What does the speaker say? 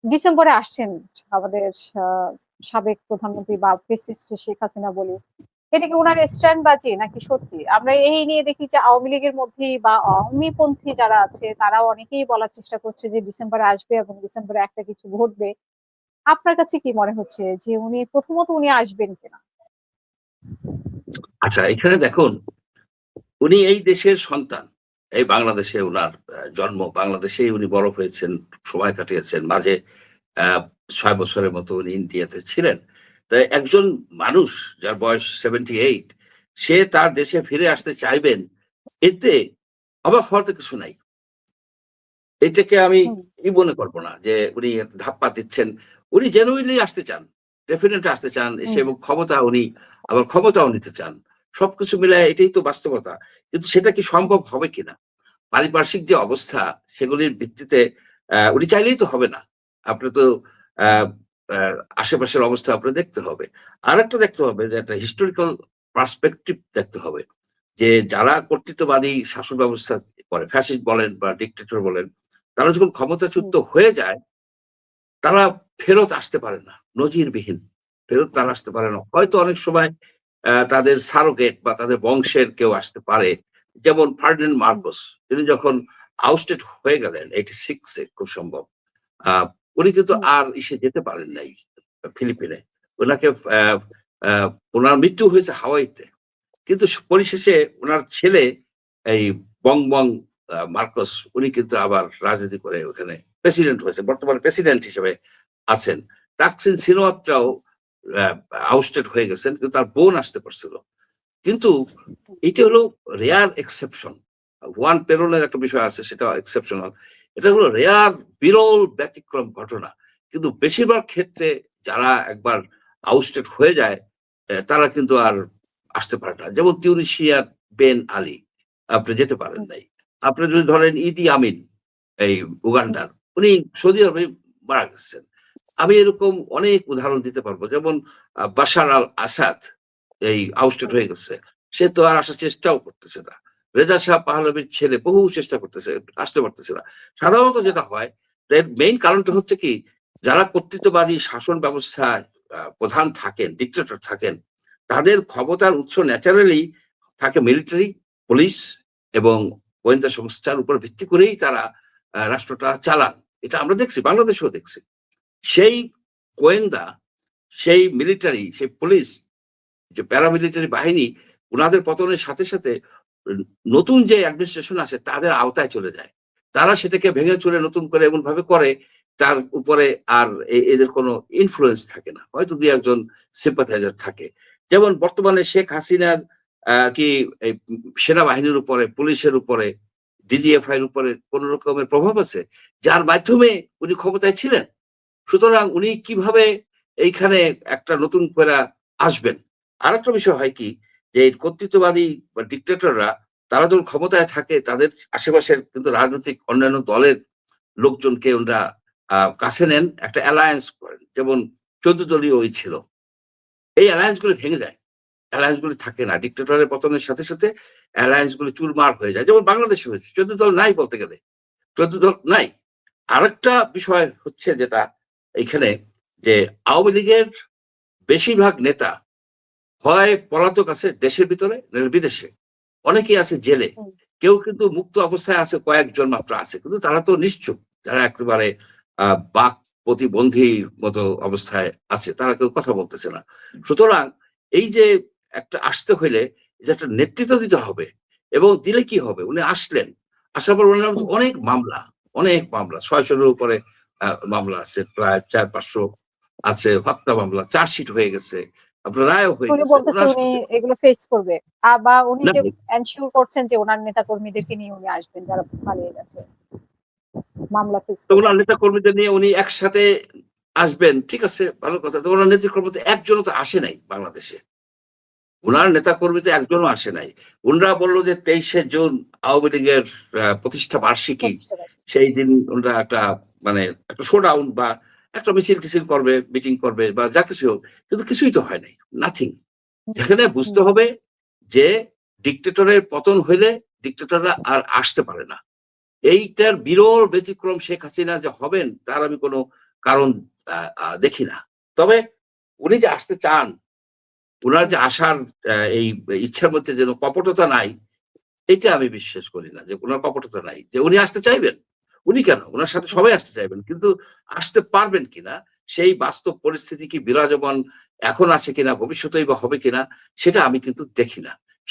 ডিসেম্বরে আসছেন আমাদের সাবেক প্রধানমন্ত্রী বা ফ্যাসিস্ট শেখ হাসিনা বলি, এটা কি ওনার স্ট্যান্ড বাজি নাকি সত্যি? আমরা এই নিয়ে দেখি যে আওয়ামী লীগের মধ্যে বা আওয়ামীপন্থী যারা আছে তারাও অনেকেই বলার চেষ্টা করছে যে ডিসেম্বরে আসবে এবং ডিসেম্বরে একটা কিছু ঘটবে। আপনার কাছে কি মনে হচ্ছে যে প্রথমত উনি আসবেন কিনা? আচ্ছা, এখানে দেখুন, উনি এই দেশের সন্তান। এই বাংলাদেশে উনার জন্ম, বাংলাদেশেই উনি বড় হয়েছেন, সময় কাটিয়েছেন। মাঝে ৬ বছরের মতো উনি ইন্ডিয়াতে ছিলেন। তাই একজন মানুষ যার বয়স 78, সে তার দেশে ফিরে আসতে চাইবেন, এতে অবাক হওয়ার তো কিছু নাই। এটাকে আমি হুম, মনে করব না যে উনি ধাপ্পা দিচ্ছেন। উনি জেনুইনলি আসতে চান। ডেফিনিটলি আসতে চান। এসে হুম, এবং উনি আবার ক্ষমতাও নিতে চান। সবকিছু মিলায় এটাই তো বাস্তবতা। কিন্তু সেটা কি সম্ভব হবে কিনা? পারিপার্শ্বিক যে অবস্থা, সেগুলির ভিত্তিতে উনি চাইলেই তো হবে না। আপনার তো আ আ আশেপাশের অবস্থা আপনার দেখতে হবে। আরেকটা দেখতে হবে যে একটা হিস্টোরিক্যাল পার্সপেক্টিভ দেখতে হবে। যে যারা কর্তৃত্ববাদী শাসন ব্যবস্থা করে, ফ্যাসিস্ট বলেন বা ডিক্টেটর বলেন, তারা যখন হুম, ক্ষমতাচ্যুত হয়ে যায়, তারা ফেরত আসতে পারে না। নজিরবিহীন। ফেরত তারা আসতে পারে না। হয়তো অনেক সময় তাদের সারোগেট বা তাদের বংশের কেউ আসতে পারে। যেমন ফার্ডিনান্ড হুম, মার্কোস। তিনি যখন আউস্টেড হয়ে গেলেন 86 এ খুব সম্ভব। আ উনি কিন্তু হুম, আর যেতে পারেন নাই ফিলিপিনে। উনাকে অ্যা অ্যা উনার মৃত্যু হয়েছে হাওয়াইতে। কিন্তু পরিশেষে উনার ছেলে এই বং মার্কোস, উনি কিন্তু আবার রাজনীতি করে ওখানে প্রেসিডেন্ট হয়েছে। বর্তমানে প্রেসিডেন্ট হিসেবে আছেন। তাকসিন সিনোয়াত্রাও আ আউস্টেড হয়ে গেছেন। কিন্তু তার বোন আসতে পারছিল। কিন্তু এটি হলো রেয়ার এক্সেপশন। ওয়ান পেরোনের একটা বিষয় আছে, সেটা এক্সেপশনাল। এটা হলো রেয়ার, বিরল ব্যতিক্রম ঘটনা। কিন্তু বেশিরভাগ ক্ষেত্রে যারা একবার আউস্টেড হয়ে যায়, তারা কিন্তু আর আসতে পারে না। যেমন তিউনিসিয়ার বেন আলী, আপনি যেতে পারেন হুম, নাই। আপনি যদি ধরেন ইদি আমিন, এই হুম, উগান্ডার, উনি সৌদি আরবে মারা গেছেন। আমি এরকম অনেক উদাহরণ দিতে পারবো। যেমন বাশার আল আসাদ এই আউস্টেড হুম, হয়ে গেছে। সে তো আর আসার চেষ্টাও করতেছে না। রেজা শাহ পাহলভীর ছেলে বহু চেষ্টা করতেছে, আসতে পারতেছে না। সাধারণত যেটা হয়, এর মেইন কারণটা হচ্ছে কি, যারা কর্তৃত্ববাদী শাসন ব্যবস্থায় প্রধান থাকেন, ডিক্টেটর থাকেন, তাদের ক্ষমতার উৎস ন্যাচারালি থাকে মিলিটারি, পুলিশ এবং গোয়েন্দা সংস্থার উপর ভিত্তি করেই তারা রাষ্ট্রটা চালান। এটা আমরা দেখছি, বাংলাদেশেও দেখছি। সেই গোয়েন্দা, সেই মিলিটারি, সেই পুলিশ, যে প্যারামিলিটারি বাহিনী, উনাদের পতনের সাথে সাথে নতুন যে অ্যাডমিনিস্ট্রেশন আসে তাদের আওতায় চলে যায়। তারা সেটাকে ভেঙে চুরে নতুন করে এমনভাবে করে, তার উপরে আর এদের কোনো ইনফ্লুয়েন্স থাকে না। হয়তো ২-১ জন সিম্পাথাইজার থাকে। যেমন বর্তমানে শেখ হাসিনার কি এই সেনাবাহিনীর উপরে, পুলিশের উপরে, ডিজিএফআই এর উপরে কোন রকমের প্রভাব আছে? যার মাধ্যমে উনি ক্ষমতায় ছিলেন। সুতরাং উনি কিভাবে এইখানে একটা নতুন করে আসবেন? আরেকটা বিষয় হয় কি, যে এই কর্তৃত্ববাদী বা ডিক্টেটররা, তারা যখন ক্ষমতায় থাকে তাদের আশেপাশের কিন্তু রাজনৈতিক অন্যান্য দলের লোকজনকে ওনারা কাছে নেন, একটা অ্যালায়েন্স করেন। যেমন ১৪ দলীয় ছিল। এই অ্যালায়েন্স গুলো ভেঙে যায়। অ্যালায়েন্স গুলো থাকে না। ডিক্টেটরের পতনের সাথে সাথে অ্যালায়েন্স গুলো চুরমার হয়ে যায়। যেমন বাংলাদেশে হয়েছে। ১৪ দল নাই বলতে গেলে। ১৪ দল নাই। আরেকটা বিষয় হচ্ছে যেটা এইখানে, যে আওয়ামী লীগের বেশিরভাগ নেতা হয় পলাতক আছে দেশের ভিতরে, নইলে বিদেশে। অনেকেই আছে জেলে। হুম, কেউ কিন্তু মুক্ত অবস্থায় আছে, কয়েকজন মাত্র আছে। কিন্তু তারা তো নিশ্চুপ। যারা একেবারে আ বাক প্রতিবন্ধীর মতো অবস্থায় আছে। তারা কেউ কথা বলতেছে না। সুতরাং এই যে একটা আসতে হইলে যে একটা নেতৃত্ব দিতে হবে, এবং দিলে কি হবে? উনি আসলেন। আসার পর উনার হুম। অনেক মামলা, অনেক মামলা। ৬০০ এর উপরে মামলা আছে। প্রায় ৪-৫০০ আছে, হত্যা মামলা। চার্জশিট হয়ে গেছে। আপনার রায়ও হয়ে উনি গেছে। বলতেছে উনার উনি এগুলো ফেস করবে। বা উনি না, যে এনশিওর করছেন যে উনার নেতাকর্মীদেরকে নিয়ে উনি আসবেন যারা পালিয়ে গেছে, মামলা ফেস তো করবেন। উনার নেতাকর্মীদের নিয়ে উনি একসাথে আসবেন। ঠিক আছে, ভালো কথা। তো উনার নেতাকর্মী তো একজনও তো আসে নাই বাংলাদেশে। উনার নেতাকর্মী তো একজনও আসে নাই। উনারা বলল যে ২৩শে জুন আওয়ামী লীগের প্রতিষ্ঠা বার্ষিকী। প্রতিষ্ঠা বার্ষিকী। সেই দিন উনারা একটা, মানে একটা শোডাউন বা একটা মিছিল-টিছিল করবে, মিটিং করবে বা যা কিছু হোক। কিন্তু কিছুই তো হয় নাই। নাথিং। হুম, যেখানে বুঝতে হুম, হবে যে ডিক্টেটরের পতন হইলে ডিক্টেটররা আর আসতে পারে না। এইটার বিরল ব্যতিক্রম শেখ হাসিনা যে হবেন, তার আমি কোন কারণ দেখি না। তবে উনি যে আসতে চান, উনার যে আসার এই ইচ্ছার মধ্যে যেন কপটতা নাই, এটা আমি বিশ্বাস করি না যে উনার কপটতা নাই। যে উনি আসতে চাইবেন। উনি কেন? উনার সাথে সবাই আসতে চাইবেন। কিন্তু আসতে পারবেন কিনা, সেই বাস্তব পরিস্থিতি কি বিরাজমান এখন আছে কিনা, ভবিষ্যতেই বা হবে কিনা, সেটা আমি কিন্তু দেখি না।